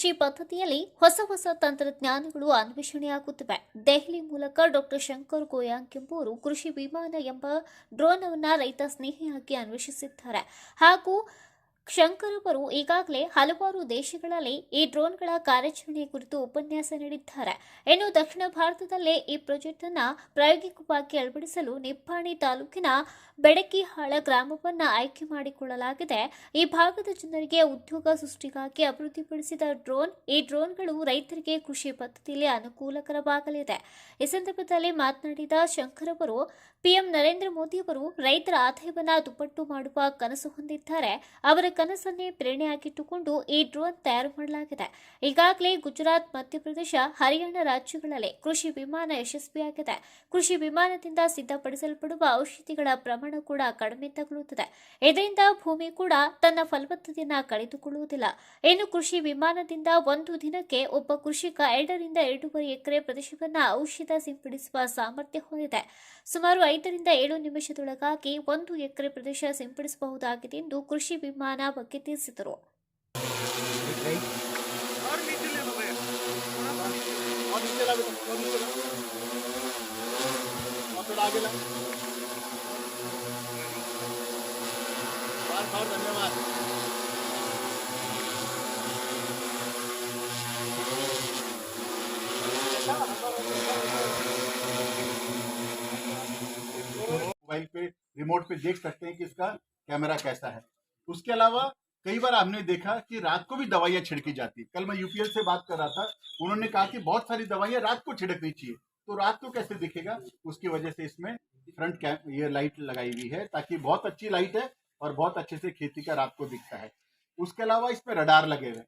ಕೃಷಿ ಪದ್ಧತಿಯಲ್ಲಿ ಹೊಸ ತಂತ್ರಜ್ಞಾನಗಳು ಅನ್ವೇಷಣೆಯಾಗುತ್ತಿವೆ. ದೆಹಲಿ ಮೂಲಕ ಡಾಕ್ಟರ್ ಶಂಕರ್ ಗೋಯಾಂಕ್ ಎಂಬುವರು ಕೃಷಿ ವಿಮಾನ ಎಂಬ ಡ್ರೋನ್ ಅನ್ನು ರೈತ ಸ್ನೇಹಿಯಾಗಿ ಅನ್ವೇಷಿಸಿದ್ದಾರೆ. ಹಾಗೂ ಶಂಕರ್ ಅವರು ಈಗಾಗಲೇ ಹಲವಾರು ದೇಶಗಳಲ್ಲಿ ಈ ಡ್ರೋನ್ಗಳ ಕಾರ್ಯಾಚರಣೆ ಕುರಿತು ಉಪನ್ಯಾಸ ನೀಡಿದ್ದಾರೆ. ಇನ್ನು ದಕ್ಷಿಣ ಭಾರತದಲ್ಲೇ ಈ ಪ್ರಾಜೆಕ್ಟ್ ಅನ್ನು ಪ್ರಾಯೋಗಿಕವಾಗಿ ಅಳವಡಿಸಲು ನಿಪ್ಪಾಣಿ ತಾಲೂಕಿನ ಬೆಡಕಿಹಾಳ ಗ್ರಾಮವನ್ನು ಆಯ್ಕೆ ಮಾಡಿಕೊಳ್ಳಲಾಗಿದೆ. ಈ ಭಾಗದ ಜನರಿಗೆ ಉದ್ಯೋಗ ಸೃಷ್ಟಿಗಾಗಿ ಅಭಿವೃದ್ಧಿಪಡಿಸಿದ ಈ ಡ್ರೋನ್ಗಳು ರೈತರಿಗೆ ಕೃಷಿ ಪದ್ಧತಿಯಲ್ಲಿ ಅನುಕೂಲಕರವಾಗಲಿದೆ. ಈ ಸಂದರ್ಭದಲ್ಲಿ ಮಾತನಾಡಿದ ಶಂಕರ್ ಅವರು, ಪಿಎಂ ನರೇಂದ್ರ ಮೋದಿ ಅವರು ರೈತರ ಆದಾಯವನ್ನು ದುಪ್ಪಟ್ಟು ಮಾಡುವ ಕನಸು ಹೊಂದಿದ್ದಾರೆ. ಅವರ ಕನಸನ್ನೇ ಪ್ರೇರಣೆಯಾಗಿಟ್ಟುಕೊಂಡು ಈ ಡ್ರೋನ್ ತಯಾರು ಮಾಡಲಾಗಿದೆ. ಈಗಾಗಲೇ ಗುಜರಾತ್, ಮಧ್ಯಪ್ರದೇಶ, ಹರಿಯಾಣ ರಾಜ್ಯಗಳಲ್ಲಿ ಕೃಷಿ ವಿಮಾನ ಯಶಸ್ವಿಯಾಗಿದೆ. ಕೃಷಿ ವಿಮಾನದಿಂದ ಸಿದ್ಧಪಡಿಸಲ್ಪಡುವ ಔಷಧಿಗಳ ಪ್ರಮಾಣ ಕೂಡ ಕಡಿಮೆ ತಗುಲುತ್ತದೆ. ಇದರಿಂದ ಭೂಮಿ ಕೂಡ ತನ್ನ ಫಲವತ್ತತೆಯನ್ನು ಕಳೆದುಕೊಳ್ಳುವುದಿಲ್ಲ. ಇನ್ನು ಕೃಷಿ ವಿಮಾನದಿಂದ ಒಂದು ದಿನಕ್ಕೆ ಒಬ್ಬ ಕೃಷಿಕ 2 ರಿಂದ 2.5 ಎಕರೆ ಪ್ರದೇಶವನ್ನು ಔಷಧ ಸಿಂಪಡಿಸುವ ಸಾಮರ್ಥ್ಯ ಹೊಂದಿದೆ. ಸುಮಾರು 5 ರಿಂದ 7 ನಿಮಿಷದೊಳಗಾಗಿ 1 ಎಕರೆ ಪ್ರದೇಶ ಸಿಂಪಡಿಸಬಹುದಾಗಿದೆ ಎಂದು ಕೃಷಿ ವಿಮಾನ ಬಗ್ಗೆ ತಿಳಿಸಿದರು. मोबाइल पे रिमोट पे देख सकते हैं कि इसका कैमरा कैसा है। उसके अलावा कई बार हमने देखा कि रात को भी दवाइयां छिड़की जाती। कल मैं यूपीएल से बात कर रहा था, उन्होंने कहा कि बहुत सारी दवाइयां रात को छिड़कनी चाहिए, तो रात को कैसे दिखेगा? उसकी वजह से इसमें फ्रंट ये लाइट लगाई हुई है, ताकि बहुत अच्छी लाइट है और बहुत अच्छे से खेती का रात को दिखता है। उसके अलावा इस पर रडार लगे हुए,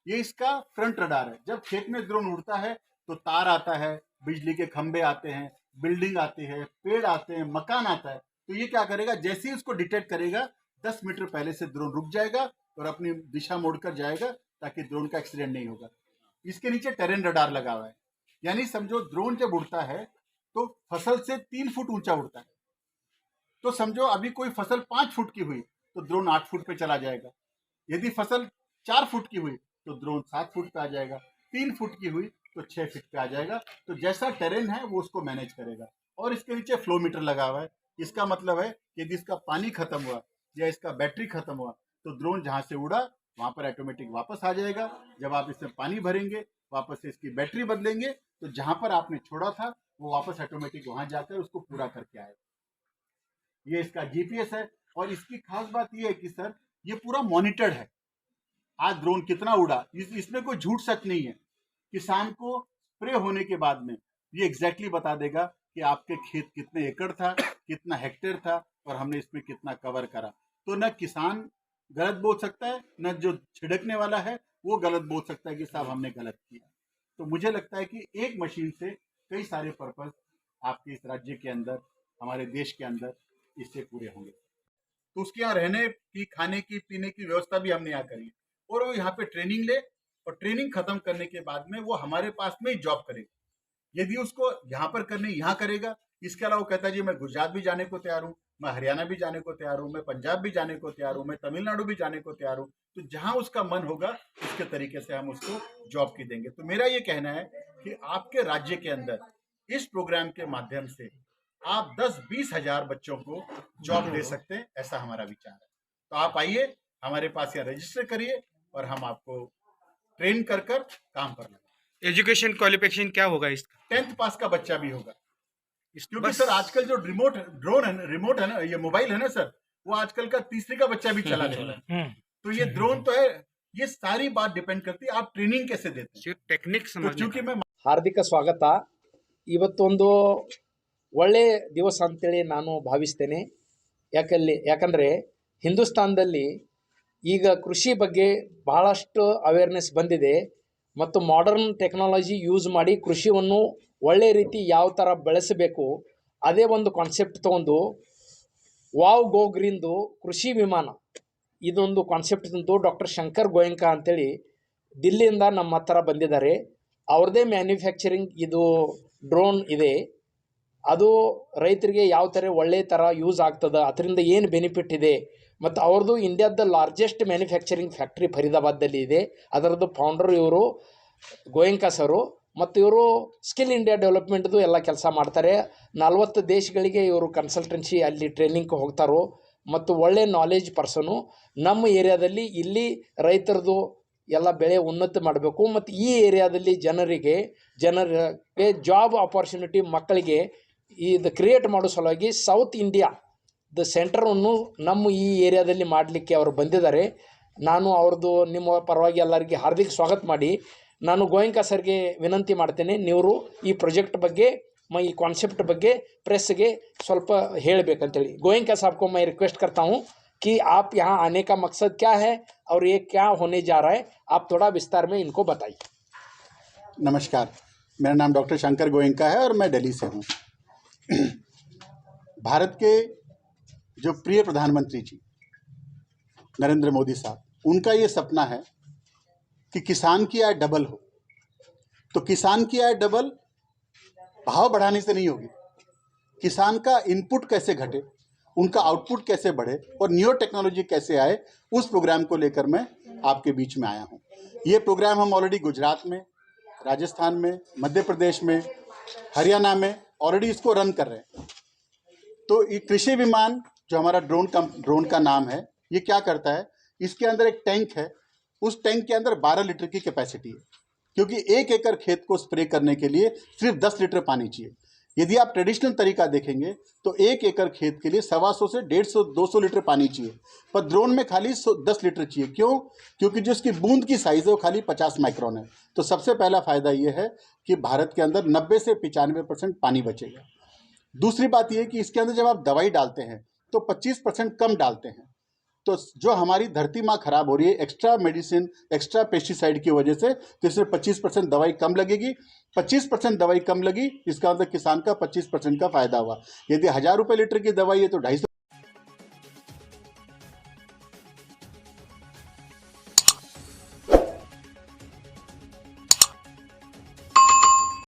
ये इसका फ्रंट रडार है। जब खेत में ड्रोन उड़ता है तो तार आता है, बिजली के खंभे आते हैं, बिल्डिंग आती है, पेड़ आते हैं, मकान आता है, तो ये क्या करेगा, जैसे ही उसको डिटेक्ट करेगा 10 मीटर पहले से ड्रोन रुक जाएगा और अपनी दिशा मोड़कर जाएगा, ताकि ड्रोन का एक्सीडेंट नहीं होगा। इसके नीचे टेरेन रडार लगा हुआ है, यानी समझो ड्रोन जब उड़ता है तो फसल से 3 फुट ऊंचा उड़ता है। तो समझो अभी कोई फसल 5 फुट की हुई तो ड्रोन 8 फुट पे चला जाएगा। यदि फसल 4 फुट की हुई तो ड्रोन 7 फुट पे आ जाएगा। 3 फुट की हुई तो 6 फीट पे आ जाएगा। तो जैसा टेरेन है वो उसको मैनेज करेगा। और इसके नीचे फ्लो मीटर लगा हुआ है। इसका मतलब है कि यदि इसका पानी खत्म हुआ या इसका बैटरी खत्म हुआ तो ड्रोन जहां से उड़ा वहां पर ऑटोमेटिक वापस आ जाएगा। जब आप इसमें पानी भरेंगे, वापस से इसकी बैटरी बदलेंगे, तो जहां पर आपने छोड़ा था वो वापस ऑटोमेटिक वहां जाकर उसको पूरा करके आएगा। ये इसका जीपीएस है। और इसकी खास बात ये है कि सर ये पूरा मॉनिटर्ड है। आज ड्रोन कितना उड़ा इसमें कोई झूठ सच नहीं है। किसान को स्प्रे होने के बाद में ये एग्जैक्टली बता देगा कि आपके खेत कितने एकड़ था, कितना हेक्टेयर था और हमने इसमें कितना कवर करा। तो न किसान गलत बोल सकता है, न जो छिड़कने वाला है वो गलत बोल सकता है कि साहब हमने गलत किया। तो मुझे लगता है कि एक मशीन से कई सारे पर्पस आपके इस राज्य के अंदर, हमारे देश के अंदर इससे पूरे होंगे। तो उसके यहाँ रहने की, खाने की, पीने की व्यवस्था भी हमने यहाँ करी और वो यहाँ पे ट्रेनिंग ले और ट्रेनिंग खत्म करने के बाद में वो हमारे पास में ही जॉब करेगा। यदि उसको यहाँ पर करने यहाँ करेगा। इसके अलावा वो कहता है जी मैं गुजरात भी जाने को तैयार हूँ, मैं हरियाणा भी जाने को तैयार हूँ, मैं पंजाब भी जाने को तैयार हूँ, मैं तमिलनाडु भी जाने को तैयार हूँ। तो जहाँ उसका मन होगा उसके तरीके से हम उसको जॉब की देंगे। तो मेरा ये कहना है कि आपके राज्य के अंदर इस प्रोग्राम के माध्यम से आप 10-20 हजार बच्चों को जॉब दे सकते हैं, ऐसा हमारा विचार है। तो आप आइए, हमारे पास यहाँ रजिस्टर करिए और हम आपको ट्रेन कर काम पर लगाएंगे। एजुकेशन क्वालिफिकेशन क्या होगा इसका? 10th पास का बच्चा भी होगा। क्योंकि सर आजकल जो रिमोट है ना, ये मोबाइल है ना सर, वो आजकल का तीसरी का बच्चा भी चला लेता है। तो ये ड्रोन तो है, ये सारी बात डिपेंड करती है आप ट्रेनिंग कैसे देते हैं, टेक्निक समझ। क्योंकि मैं ಹಾರ್ದಿಕ ಸ್ವಾಗತ. ಇವತ್ತೊಂದು ಒಳ್ಳೆ ದಿವಸ ಅಂತೇಳಿ ನಾನು ಭಾವಿಸ್ತೇನೆ. ಯಾಕಂದರೆ ಹಿಂದೂಸ್ತಾನದಲ್ಲಿ ಈಗ ಕೃಷಿ ಬಗ್ಗೆ ಬಹಳಷ್ಟು ಅವೇರ್ನೆಸ್ ಬಂದಿದೆ ಮತ್ತು ಮಾಡರ್ನ್ ಟೆಕ್ನಾಲಜಿ ಯೂಸ್ ಮಾಡಿ ಕೃಷಿಯನ್ನು ಒಳ್ಳೆ ರೀತಿ ಯಾವ ಥರ ಬೆಳೆಸಬೇಕು ಅದೇ ಒಂದು ಕಾನ್ಸೆಪ್ಟ್ ತೊಗೊಂಡು ವಾವ್ ಗೋ ಗ್ರೀನ್ದು ಕೃಷಿ ವಿಮಾನ ಇದೊಂದು ಕಾನ್ಸೆಪ್ಟ್ ತಂದು ಡಾಕ್ಟರ್ ಶಂಕರ್ ಗೋಯಂಕ ಅಂತೇಳಿ ದಿಲ್ಲಿಯಿಂದ ನಮ್ಮ ಹತ್ರ ಬಂದಿದ್ದಾರೆ. ಅವ್ರದ್ದೇ ಮ್ಯಾನುಫ್ಯಾಕ್ಚರಿಂಗ್ ಇದು ಡ್ರೋನ್ ಇದೆ. ಅದು ರೈತರಿಗೆ ಯಾವ ಥರ ಒಳ್ಳೆ ಥರ ಯೂಸ್ ಆಗ್ತದೆ, ಅದರಿಂದ ಏನು ಬೆನಿಫಿಟ್ ಇದೆ ಮತ್ತು ಅವ್ರದ್ದು ಇಂಡಿಯಾದ ಲಾರ್ಜೆಸ್ಟ್ ಮ್ಯಾನುಫ್ಯಾಕ್ಚರಿಂಗ್ ಫ್ಯಾಕ್ಟ್ರಿ ಫರೀದಾಬಾದಲ್ಲಿ ಇದೆ. ಅದರದ್ದು ಫೌಂಡರ್ ಇವರು ಗೋಯಂಕಾ ಸರು. ಮತ್ತು ಇವರು ಸ್ಕಿಲ್ ಇಂಡಿಯಾ ಡೆವಲಪ್ಮೆಂಟ್ದು ಎಲ್ಲ ಕೆಲಸ ಮಾಡ್ತಾರೆ. 40 ದೇಶಗಳಿಗೆ ಇವರು ಕನ್ಸಲ್ಟೆನ್ಸಿ ಅಲ್ಲಿ ಟ್ರೈನಿಂಗ್ ಹೋಗ್ತಾರೋ. ಮತ್ತು ಒಳ್ಳೆ ನಾಲೆಜ್ ಪರ್ಸನು. ನಮ್ಮ ಏರಿಯಾದಲ್ಲಿ ಇಲ್ಲಿ ರೈತರದು ಎಲ್ಲ ಬೆಳೆ ಉನ್ನತಿ ಮಾಡಬೇಕು ಮತ್ತು ಈ ಏರಿಯಾದಲ್ಲಿ ಜನರಿಗೆ ಜಾಬ್ ಆಪರ್ಚುನಿಟಿ ಮಕ್ಕಳಿಗೆ ಇದು ಕ್ರಿಯೇಟ್ ಮಾಡೋ ಸಲುವಾಗಿ ಸೌತ್ ಇಂಡಿಯಾ ಸೆಂಟರನ್ನು ನಮ್ಮ ಈ ಏರಿಯಾದಲ್ಲಿ ಮಾಡಲಿಕ್ಕೆ ಅವರು ಬಂದಿದ್ದಾರೆ. ನಾನು ಅವ್ರದ್ದು ನಿಮ್ಮ ಪರವಾಗಿ ಎಲ್ಲರಿಗೆ ಹಾರ್ದಿಕ ಸ್ವಾಗತ ಮಾಡಿ ನಾನು ಗೋಯಂಕಾ ಸರ್ಗೆ ವಿನಂತಿ ಮಾಡ್ತೇನೆ, ನೀವು ಈ ಪ್ರಾಜೆಕ್ಟ್ ಬಗ್ಗೆ ಈ कॉन्सेप्ट ಬಗ್ಗೆ प्रेस ಸ್ವಲ್ಪ ಹೇಳಬೇಕಂತೇಳಿ. गोयंका साहब को मैं रिक्वेस्ट करता हूँ कि आप यहाँ आने का मकसद क्या है और ये क्या होने जा रहा है, आप थोड़ा विस्तार में इनको बताइए. नमस्कार, मेरा नाम डॉक्टर शंकर गोयंका है और मैं दिल्ली से हूँ. भारत के जो प्रिय प्रधानमंत्री जी नरेंद्र मोदी साहब, उनका ये सपना है कि किसान की आय डबल हो. तो किसान की आय डबल भाव बढ़ाने से नहीं होगी. किसान का इनपुट कैसे घटे, उनका आउटपुट कैसे बढ़े और न्यू टेक्नोलॉजी कैसे आए, उस प्रोग्राम को लेकर मैं आपके बीच में आया हूँ. ये प्रोग्राम हम ऑलरेडी गुजरात में, राजस्थान में, मध्य प्रदेश में, हरियाणा में ऑलरेडी इसको रन कर रहे हैं. तो ये कृषि विमान जो हमारा ड्रोन का नाम है, ये क्या करता है, इसके अंदर एक टैंक है. उस टैंक के अंदर 12 लीटर की कैपेसिटी है, क्योंकि 1 एकड़ खेत को स्प्रे करने के लिए सिर्फ 10 लीटर पानी चाहिए. यदि आप ट्रेडिशनल तरीका देखेंगे तो 1 एकड़ खेत के लिए 125 से 150-200 लीटर पानी चाहिए, पर ड्रोन में खाली 10 लीटर चाहिए. क्यों? क्योंकि जो इसकी बूंद की साइज़ है वो खाली 50 माइक्रोन है. तो सबसे पहला फ़ायदा ये है कि भारत के अंदर 90 से 95% पानी बचेगा. दूसरी बात ये है कि इसके अंदर जब आप दवाई डालते हैं तो 25% कम डालते हैं. तो जो हमारी धरती माँ खराब हो रही है एक्स्ट्रा मेडिसिन, एक्स्ट्रा पेस्टिसाइड की वजह से, तो इसमें 25% दवाई कम लगेगी. 25% दवाई कम लगी, इसका मतलब किसान का 25% का फायदा हुआ. यदि 1000 रुपये लीटर की दवाई है तो 250